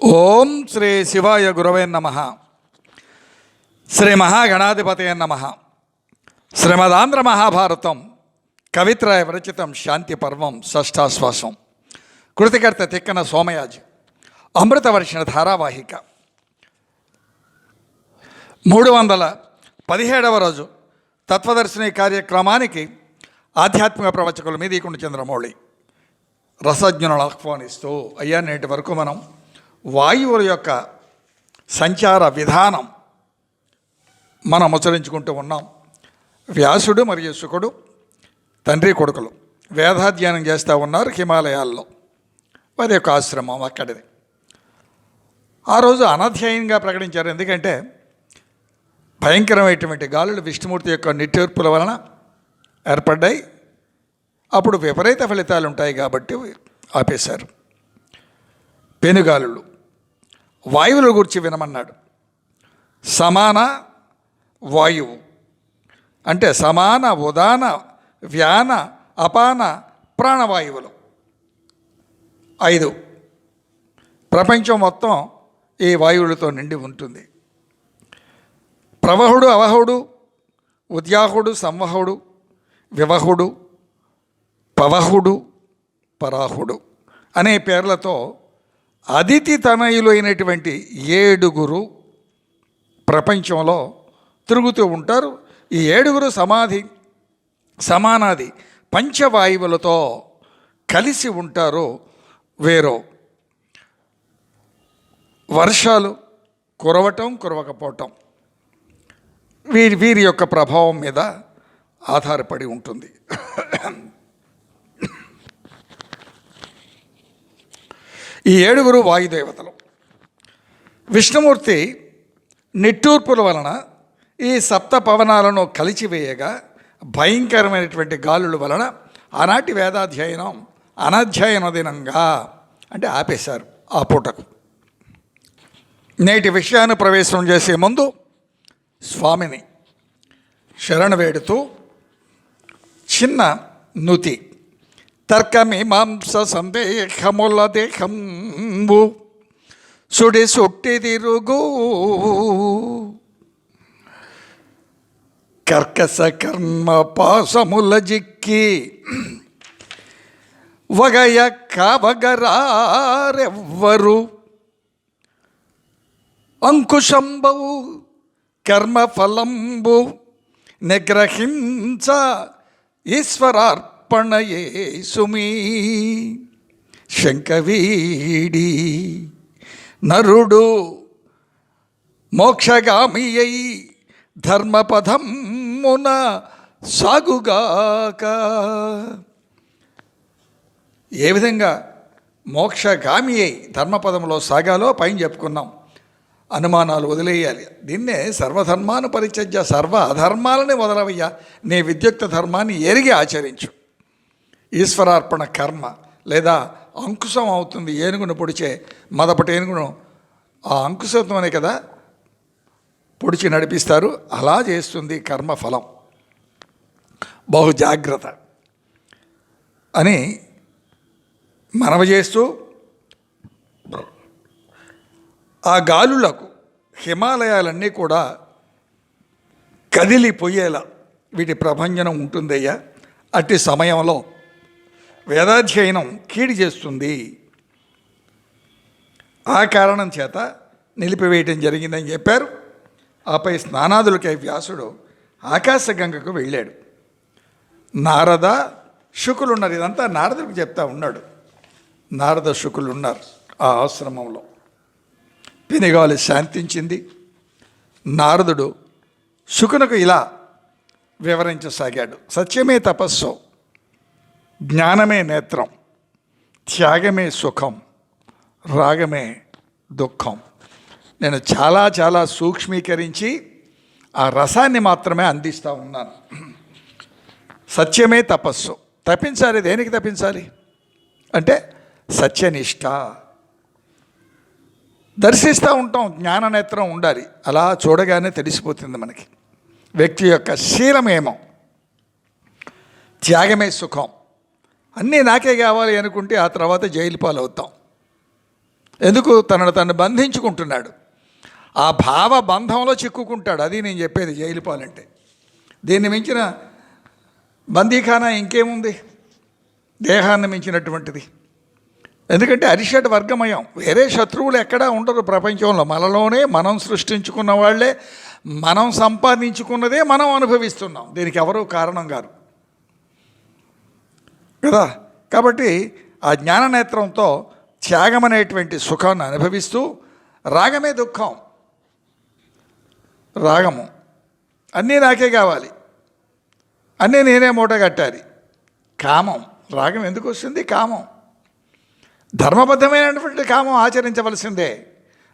ఓం శ్రీ శివాయ గురవే నమ. శ్రీ మహాగణాధిపతయ నమ. శ్రీమదాంధ్ర మహాభారతం కవిత్రాయ విరచితం శాంతి పర్వం షష్ఠాశ్వాసం. కృతికర్త తిక్కన సోమయాజి. అమృతవర్షిణ ధారావాహిక 317వ రోజు తత్వదర్శిని కార్యక్రమానికి ఆధ్యాత్మిక ప్రవచకుల మీదీకుండ చంద్రమౌళి రసజ్ఞులను ఆహ్వానిస్తూ, అయ్యా నేటి వరకు మనం వాయువుల యొక్క సంచార విధానం మనం ముచ్చరించుకుంటూ ఉన్నాం. వ్యాసుడు మరియు శుకుడు తండ్రి కొడుకులు వేదాధ్యయనం చేస్తూ ఉన్నారు హిమాలయాల్లో. వారి యొక్క ఆశ్రమం అక్కడిది. ఆ రోజు అనధ్యయనంగా ప్రకటించారు. ఎందుకంటే భయంకరమైనటువంటి గాలులు విష్ణుమూర్తి యొక్క నిట్టూర్పుల వలన ఏర్పడ్డాయి. అప్పుడు విపరీత ఫలితాలు ఉంటాయి కాబట్టి ఆపేశారు. పెనుగాలులు వాయువుల గురించి వినమన్నాడు. సమాన వాయువు అంటే సమాన, ఉదాన, వ్యాన, అపాన ప్రాణవాయువులు 5. ప్రపంచం మొత్తం ఈ వాయువులతో నిండి ఉంటుంది. ప్రవహుడు, అవహుడు, ఉద్యాహుడు, సంవహుడు, వివహుడు, పవహుడు, పరాహుడు అనే పేర్లతో అదితి తనయులు అయినటువంటి 7 ప్రపంచంలో తిరుగుతూ ఉంటారు. ఈ 7 సమానాది పంచవాయువులతో కలిసి ఉంటారు. వేరో వర్షాలు కురవటం, కురవకపోవటం వీరి యొక్క ప్రభావం మీద ఆధారపడి ఉంటుంది. ఈ 7 వాయుదేవతలు విష్ణుమూర్తి నిట్టూర్పుల వలన ఈ సప్త పవనాలను కలిచివేయగా భయంకరమైనటువంటి గాలుల వలన ఆనాటి వేదాధ్యయనం అనధ్యయన దినంగా అంటే ఆపేశారు ఆ పూటకు. నేటి విషయాన్ని ప్రవేశం చేసే ముందు స్వామిని శరణ వేడుతూ చిన్న నుతి. తర్కమీమాంస సందేహముల దేహంబు సుడి సుట్టి తిరుగు కర్కస కర్మ పాసముల జిక్కి వగయ కావగరారెవ్వరు అంకుశంబవు కర్మఫలంబు నిగ్రహించ ఈశ్వరార్పణయే సుమీ శంకవీడి నరుడు మోక్షగామి అయి ధర్మపదమున సాగుగాక. ఏ విధంగా మోక్షగామి అయి ధర్మపదంలో సాగాలో పైన చెప్పుకున్నాం. అనుమానాలు వదిలేయాలి. దీన్నే సర్వధర్మాను పరిత్యజ్య, సర్వ అధర్మాలని వదలవయ్యా, నీ విద్యుక్త ధర్మాన్ని ఎరిగి ఆచరించు. ఈశ్వరార్పణ కర్మ లేదా అంకుశం అవుతుంది. ఏనుగును పొడిచే మొదపటి ఏనుగును ఆ అంకుశత్వమనే కదా పొడిచి నడిపిస్తారు. అలా చేస్తుంది కర్మఫలం. బహు జాగ్రత్త అని మనవి చేస్తూ, ఆ గాలులకు హిమాలయాలన్నీ కూడా కదిలిపోయేలా వీటి ప్రభంజనం ఉంటుందయ్యా. అట్టి సమయంలో వేదాధ్యయనం కీడి చేస్తుంది. ఆ కారణం చేత నిలిపివేయటం జరిగిందని చెప్పారు. ఆపై స్నానాదులకై వ్యాసుడు ఆకాశగంగకు వెళ్ళాడు. నారద శుకులు ఉన్నారు. ఇదంతా నారదుడికి చెప్తా ఉన్నాడు. నారద శుకులు ఉన్నారు ఆ ఆశ్రమంలో. పెనుగాలి శాంతించింది. నారదుడు శుకునకు ఇలా వివరించసాగాడు. సత్యమే తపస్సు, జ్ఞానమే నేత్రం, త్యాగమే సుఖం, రాగమే దుఃఖం. నేను చాలా చాలా సూక్ష్మీకరించి ఆ రసాన్ని మాత్రమే అందిస్తూ ఉన్నాను. సత్యమే తపస్సు. తప్పించాలి. దేనికి తప్పించాలి అంటే సత్యనిష్ట. దర్శిస్తూ ఉంటాం, జ్ఞాననేత్రం ఉండాలి. అలా చూడగానే తెలిసిపోతుంది మనకి వ్యక్తి యొక్క శీలమేమో. త్యాగమే సుఖం. అన్నీ నాకే కావాలి అనుకుంటే ఆ తర్వాత జైలు పాలవుతాం. ఎందుకు? తనను తను బంధించుకుంటున్నాడు. ఆ భావ బంధంలో చిక్కుకుంటాడు. అది నేను చెప్పేది జైలు పాలంటే. దీన్ని మించిన బందీఖానా ఇంకేముంది దేహాన్ని మించినటువంటిది? ఎందుకంటే అరిషడ్ వర్గమయం, వేరే శత్రువులు ఎక్కడా ఉండరు ప్రపంచంలో. మనలోనే మనం సృష్టించుకున్న వాళ్ళే, మనం సంపాదించుకున్నదే మనం అనుభవిస్తున్నాం. దీనికి ఎవరూ కారణం కాదు కదా. కాబట్టి ఆ జ్ఞాననేత్రంతో త్యాగం అనేటువంటి సుఖాన్ని అనుభవిస్తూ, రాగమే దుఃఖం. రాగము అన్నీ నాకే కావాలి, అన్నీ నేనే మూట కట్టాలి. కామం, రాగం ఎందుకు వస్తుంది? కామం ధర్మబద్ధమైనటువంటి కామం ఆచరించవలసిందే.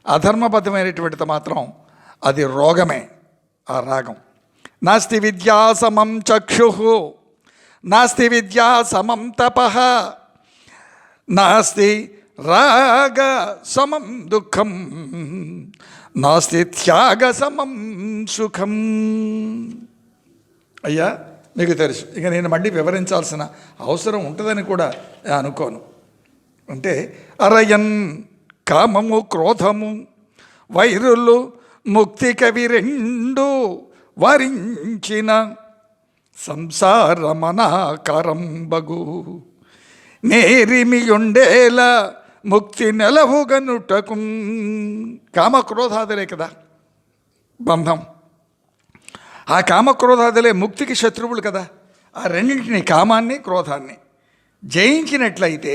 అధర్మబద్ధమైనటువంటిది మాత్రం అది రోగమే, ఆ రాగం. నాస్తి విద్యా సమం చక్షుః, నాస్తి విద్యా సమం తపః, నాస్తి రాగ సమం దుఃఖం, నాస్తి త్యాగ సమం సుఖం. అయ్యా మీకు తెలుసు, ఇక నేను మళ్ళీ వివరించాల్సిన అవసరం ఉంటుందని కూడా అనుకోను. అంటే అరయన్ కామము క్రోధము వైరులు ముక్తి కవి రెండు వరించిన సంసారమనాకరంబగు నేరిమియుండేల ముక్తి నెలవుగనుటకు. కామక్రోధాదులే కదా బంధం. ఆ కామక్రోధాదులే ముక్తికి శత్రువులు కదా. ఆ రెండింటిని, కామాన్ని క్రోధాన్ని జయించినట్లయితే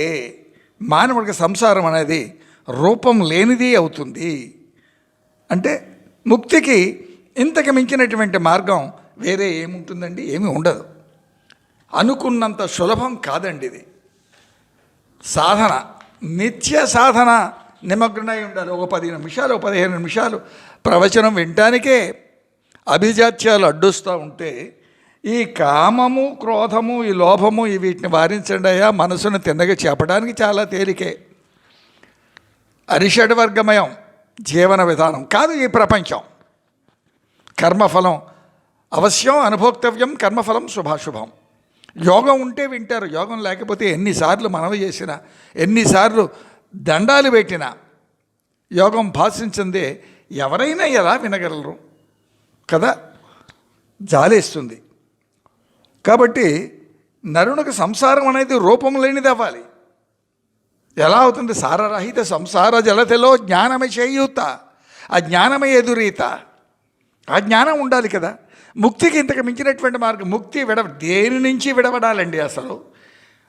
మానవుడికి సంసారం అనేది రూపం లేనిది అవుతుంది. అంటే ముక్తికి ఇంతకు మించినటువంటి మార్గం వేరే ఏముంటుందండి? ఏమీ ఉండదు. అనుకున్నంత సులభం కాదండి ఇది. సాధన, నిత్య సాధన నిమగ్నమై ఉండాలి. ఒక 10 నిమిషాలు 15 నిమిషాలు ప్రవచనం వినటానికే అభిజాత్యాలు అడ్డొస్తూ ఉంటే, ఈ కామము క్రోధము ఈ లోభము వీటిని వారించండి అయ్యా, మనసును తిన్నగా చెప్పడానికి చాలా తేలికే. అరిషడ్ వర్గమయం జీవన విధానం కాదు ఈ ప్రపంచం. కర్మఫలం అవశ్యం అనుభోక్తవ్యం, కర్మఫలం శుభాశుభం. యోగం ఉంటే వింటారు, యోగం లేకపోతే ఎన్నిసార్లు మనవి చేసినా, ఎన్నిసార్లు దండాలు పెట్టినా యోగం భాషించిందే ఎవరైనా ఎలా వినగలరు కదా. జాలేస్తుంది. కాబట్టి నరునికి సంసారం అనేది రూపం లేనిది అవ్వాలి. ఎలా అవుతుంది? సారరహిత సంసార జలతిలో జ్ఞానమే చేయూత, ఆ జ్ఞానమే ఎదురీత. ఆ జ్ఞానం ఉండాలి కదా. ముక్తికి ఇంతకు మించినటువంటి మార్గం. ముక్తి దేని నుంచి విడవడాలండి అసలు?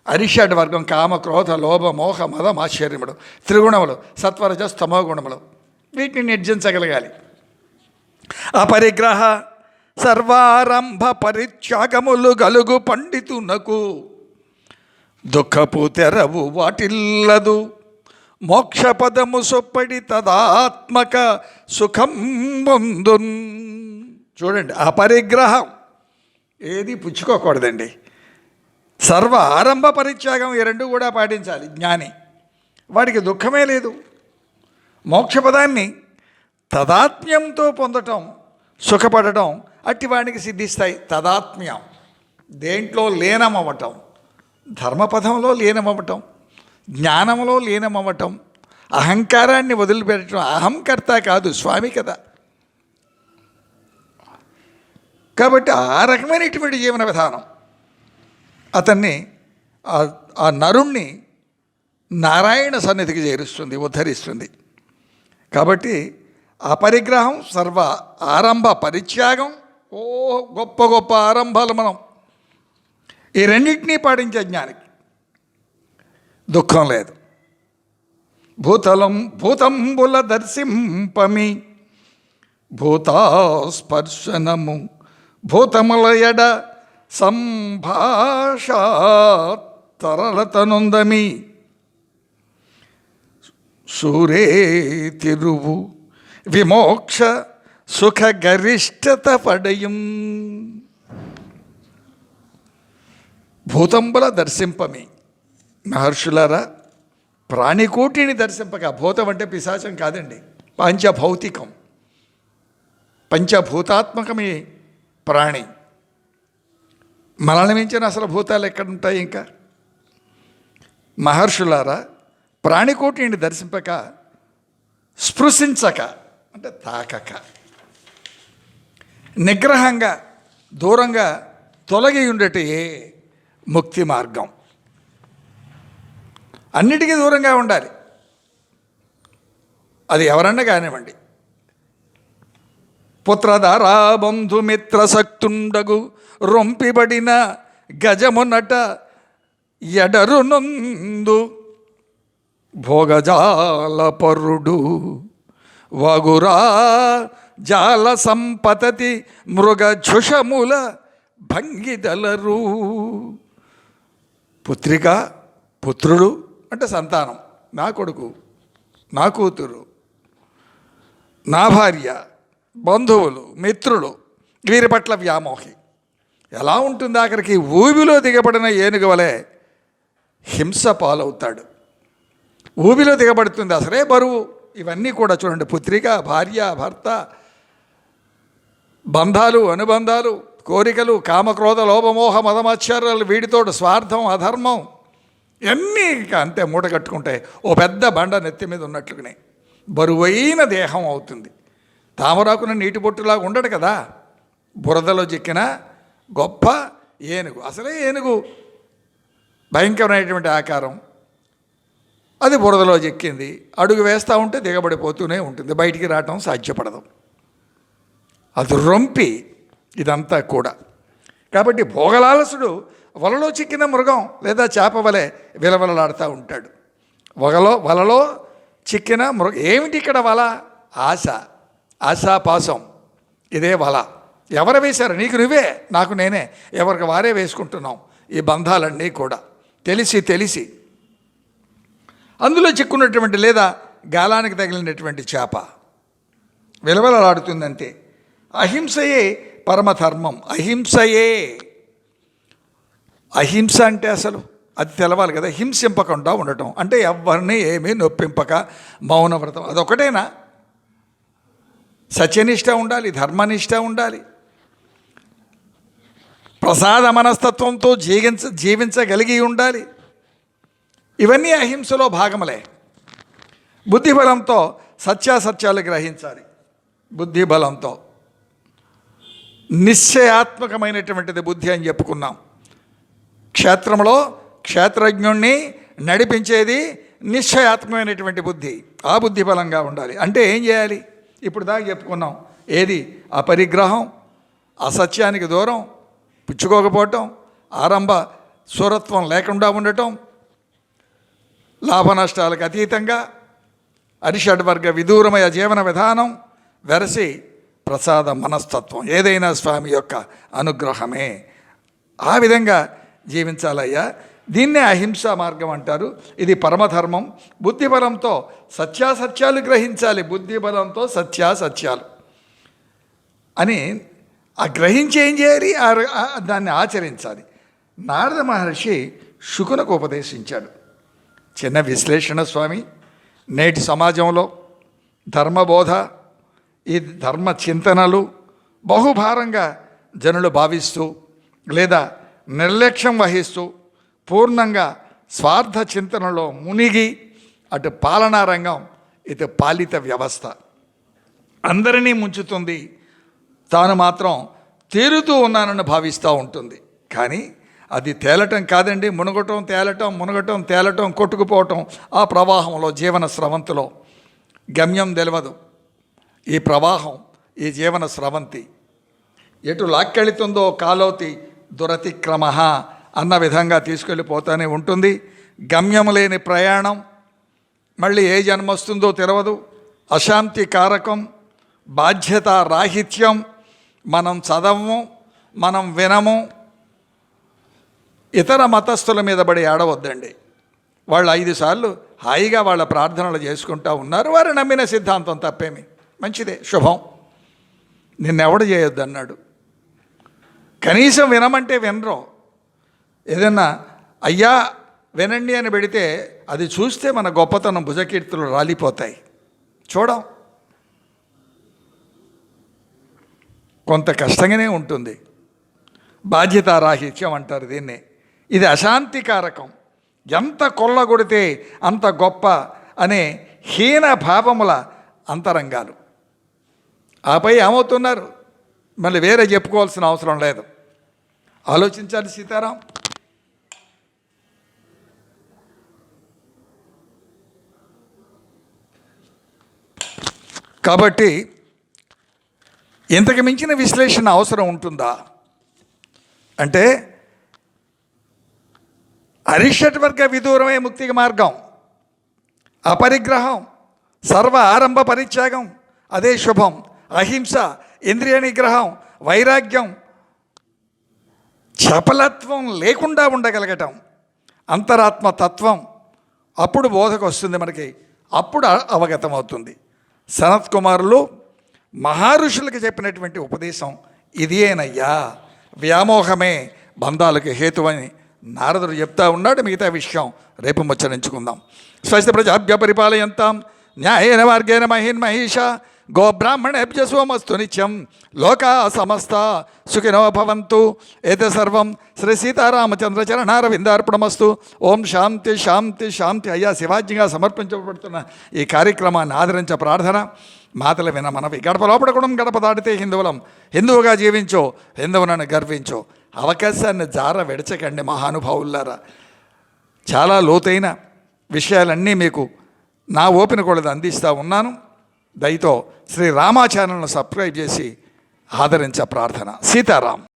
అరిషడ్ వర్గం, కామ క్రోధ లోభ మోహ మదం ఆశ్చర్యముడు, త్రిగుణములు, సత్వరజ స్తమో గుణములు, వీటిని నిర్జించగలగాలి. అపరిగ్రహ సర్వారంభ పరిత్యాగములు గలుగు పండితునకు దుఃఖపు తెరవు వాటిల్లదు, మోక్షపదము సొప్పడి తదాత్మక సుఖం పొందున్. చూడండి, అపరిగ్రహం ఏది పుచ్చుకోకూడదండి. సర్వ ఆరంభ పరిత్యాగం, ఈ రెండు కూడా పాటించాలి జ్ఞాని. వాడికి దుఃఖమే లేదు. మోక్షపదాన్ని తదాత్మ్యంతో పొందటం, సుఖపడటం అట్టివాడికి సిద్ధిస్తాయి. తదాత్మ్యం, దేంట్లో లీనమవ్వటం, ధర్మపథంలో లీనమవ్వటం, జ్ఞానంలో లీనమవ్వటం, అహంకారాన్ని వదిలిపెట్టడం. అహంకర్త కాదు, స్వామి కదా. కాబట్టి ఆ రకమైనటువంటి జీవన విధానం అతన్ని, ఆ నరుణ్ణి నారాయణ సన్నిధికి చేరుస్తుంది, ఉద్ధరిస్తుంది. కాబట్టి అపరిగ్రహం, సర్వ ఆరంభ పరిత్యాగం, గొప్ప గొప్ప ఆరంభాలు మనం ఈ రెండింటినీ పాటించే జ్ఞానికి దుఃఖం లేదు. భూతంబుల దర్శింపమి భూతాస్పర్శనము భూతముల ఎడ సంభాష తరళతనుందమి సూరే తిరువు విమోక్ష సుఖ గరిష్టత పడయం. భూతంబుల దర్శింపమి. మహర్షులారా, ప్రాణికోటిని దర్శింపక. భూతం అంటే పిశాచం కాదండి, పంచభౌతికం, పంచభూతాత్మకమే ప్రాణి. మనల్ని మించిన అసలు భూతాలు ఎక్కడుంటాయి ఇంకా? మహర్షులారా, ప్రాణికోటిని దర్శింపక స్పృశించక అంటే తాకక, నిగ్రహంగా దూరంగా తొలగి ఉండటే ముక్తి మార్గం. అన్నిటికీ దూరంగా ఉండాలి. అది ఎవరన్నా కానివ్వండి. పుత్రధారా బంధుమిత్ర శక్తుండగు రొంపిబడిన గజమునట ఎడరునందు భోగజాల పరుడు వగురా జాల సంపతతి మృగఝుషముల భంగిదలరు. పుత్రిక, పుత్రుడు అంటే సంతానం, నా కొడుకు, నా కూతురు, నా భార్య, బంధువులు, మిత్రులు, వీరి పట్ల వ్యామోహి ఎలా ఉంటుంది? ఆఖరికి ఊబిలో దిగబడిన ఏనుగు వలె హింస పాలవుతాడు. ఊబిలో దిగబడుతుంది, అసలే బరువు. ఇవన్నీ కూడా చూడండి, పుత్రిక, భార్య, భర్త, బంధాలు, అనుబంధాలు, కోరికలు, కామక్రోధ లోభమోహ మదమాశ్చర్యాలు, వీడితోడు స్వార్థం, అధర్మం, ఇవన్నీ ఇక అంతే మూట కట్టుకుంటాయి. ఓ పెద్ద బండ నెత్తి మీద ఉన్నట్లుగానే బరువైన దేహం అవుతుంది. తామరాకున నీటి బొట్టులాగా ఉండడు కదా, బురదలో చిక్కిన గొప్ప ఏనుగు. అసలే ఏనుగు భయంకరమైనటువంటి ఆకారం, అది బురదలో చిక్కింది, అడుగు వేస్తూ ఉంటే దిగబడిపోతూనే ఉంటుంది, బయటికి రావటం సాధ్యపడదు. అది రొంపి ఇదంతా కూడా. కాబట్టి భోగలాలసుడు వలలో చిక్కిన మృగం లేదా చేప వలె విలవలలాడుతూ ఉంటాడు. వలలో చిక్కిన మృగం. ఏమిటి ఇక్కడ వల? ఆశ, ఆశాపాసం, ఇదే వల. ఎవరు వేశారు? నీకు నువ్వే, నాకు నేనే, ఎవరికి వారే వేసుకుంటున్నాం ఈ బంధాలన్నీ కూడా తెలిసి. అందులో చిక్కున్నటువంటి లేదా గాలానికి తగిలినటువంటి చేప విలవలలాడుతుందంటే అహింసయే పరమధర్మం. అహింస అంటే అసలు అది తెలవాలి కదా. హింసింపకుండా ఉండటం అంటే ఎవరిని ఏమీ నొప్పింపక మౌనవ్రతం, అదొకటేనా? సత్యనిష్ట ఉండాలి, ధర్మనిష్ట ఉండాలి, ప్రసాద మనస్తత్వంతో జీవించగలిగి ఉండాలి. ఇవన్నీ అహింసలో భాగములే. బుద్ధిబలంతో సత్యాసత్యాలు గ్రహించాలి. బుద్ధిబలంతో నిశ్చయాత్మకమైనటువంటిది బుద్ధి అని చెప్పుకున్నాం. క్షేత్రంలో క్షేత్రజ్ఞుణ్ణి నడిపించేది నిశ్చయాత్మకమైనటువంటి బుద్ధి. ఆ బుద్ధి బలంగా ఉండాలి. అంటే ఏం చేయాలి? ఇప్పుడు దాకా చెప్పుకున్నాం. ఏది? అపరిగ్రహం, అసత్యానికి దూరం, పుచ్చుకోకపోవటం, ఆరంభ సూరత్వం లేకుండా ఉండటం, లాభ నష్టాలకు అతీతంగా అరిషడ్వర్గ విదూరమయ జీవన విధానం, వెరసి ప్రసాద మనస్తత్వం, ఏదైనా స్వామి యొక్క అనుగ్రహమే. ఆ విధంగా జీవించాలయ్యా. దీన్నే అహింసా మార్గం అంటారు. ఇది పరమధర్మం. బుద్ధిబలంతో సత్యాసత్యాలు గ్రహించాలి. బుద్ధిబలంతో సత్యాసత్యాలు అని ఆ గ్రహించి ఏం చేయాలి? దాన్ని ఆచరించాలి. నారద మహర్షి శుకునకు ఉపదేశించాడు. చిన్న విశ్లేషణ స్వామి. నేటి సమాజంలో ధర్మబోధ, ఈ ధర్మ చింతనలు బహుభారంగా జనులు భావిస్తూ లేదా నిర్లక్ష్యం వహిస్తూ పూర్ణంగా స్వార్థ చింతనలో మునిగి అటు పాలనా రంగం, ఇటు పాలిత వ్యవస్థ అందరినీ ముంచుతుంది. తాను మాత్రం తేలుతూ ఉన్నానని భావిస్తూ ఉంటుంది. కానీ అది తేలటం కాదండి. మునగటం తేలటం కొట్టుకుపోవటం, ఆ ప్రవాహంలో జీవన స్రవంతిలో గమ్యం తెలియదు. ఈ ప్రవాహం, ఈ జీవన స్రవంతి ఎటు లాక్కెళుతుందో కాలోతి దురతిక్రమ అన్న విధంగా తీసుకెళ్ళిపోతూనే ఉంటుంది. గమ్యం లేని ప్రయాణం, మళ్ళీ ఏ జన్మ వస్తుందో తెలియదు. అశాంతి కారకం, బాధ్యత రాహిత్యం. మనం చదవము, మనం వినము. ఇతర మతస్థుల మీద పడి ఆడవద్దండి. వాళ్ళు 5 సార్లు హాయిగా వాళ్ళ ప్రార్థనలు చేసుకుంటూ ఉన్నారు. వారు నమ్మిన సిద్ధాంతం తప్పేమి, మంచిదే, శుభం. నిన్నెవడు చేయొద్దు అన్నాడు. కనీసం వినమంటే వినరు. ఏదన్నా అయ్యా వినండి అని పెడితే అది చూస్తే మన గొప్పతనం భుజకీర్తులు రాలిపోతాయి. చూడం, కొంత కష్టంగానే ఉంటుంది. బాధ్యతారాహిత్యం అంటారు దీన్ని. ఇది అశాంతికారకం. ఎంత కొల్లగొడితే అంత గొప్ప అనే హీన భావముల అంతరంగాలు. ఆపై ఏమవుతున్నారు మళ్ళీ వేరే చెప్పుకోవాల్సిన అవసరం లేదు. ఆలోచించాలి సీతారాం. కాబట్టి ఇంతకు మించిన విశ్లేషణ అవసరం ఉంటుందా అంటే అరిషట్వర్గ విదూరమే ముక్తికి మార్గం. అపరిగ్రహం, సర్వ ఆరంభ పరిత్యాగం అదే శుభం. అహింస, ఇంద్రియ నిగ్రహం, వైరాగ్యం, చపలత్వం లేకుండా ఉండగలగటం, అంతరాత్మ తత్వం అప్పుడు బోధకు వస్తుంది మనకి, అప్పుడు అవగతం అవుతుంది. సనత్ కుమారులు మహర్షులకు చెప్పినటువంటి ఉపదేశం ఇదేనయ్యా, వ్యామోహమే బంధాలకు హేతువని నారదుడు చెప్తా ఉన్నాడు. మిగతా విషయం రేపు ముచ్చరించుకుందాం. స్వస్తి ప్రజాభ్య పరిపాలయంతాం న్యాయేన మార్గేణ మహిన్మహీష గోబ్రాహ్మణేభ్య సోమస్తు నిత్యం లోకా సమస్త సుఖినో భవంతు. ఏత సర్వం శ్రీ సీతారామచంద్ర చరణారవిందార్పణమస్తు. ఓం శాంతి శాంతి శాంతి. అయ్యా శివాజ్ఞగా సమర్పించబడుతున్న ఈ కార్యక్రమాన్ని ఆదరించ ప్రార్థన. మాటలు విన మనవి. గడప లోపడకూడం గడప దాటితే హిందువులం. హిందువుగా జీవించో, హిందువులను గర్వించో. అవకాశాన్ని జార విడచకండి మహానుభావులారా. చాలా లోతైన విషయాలన్నీ మీకు నా ఓపిన కొలది అందిస్తూ ఉన్నాను. దయతో శ్రీ రామా ఛానల్ను సబ్స్క్రైబ్ చేసి ఆదరించ ప్రార్థన. సీతారాం.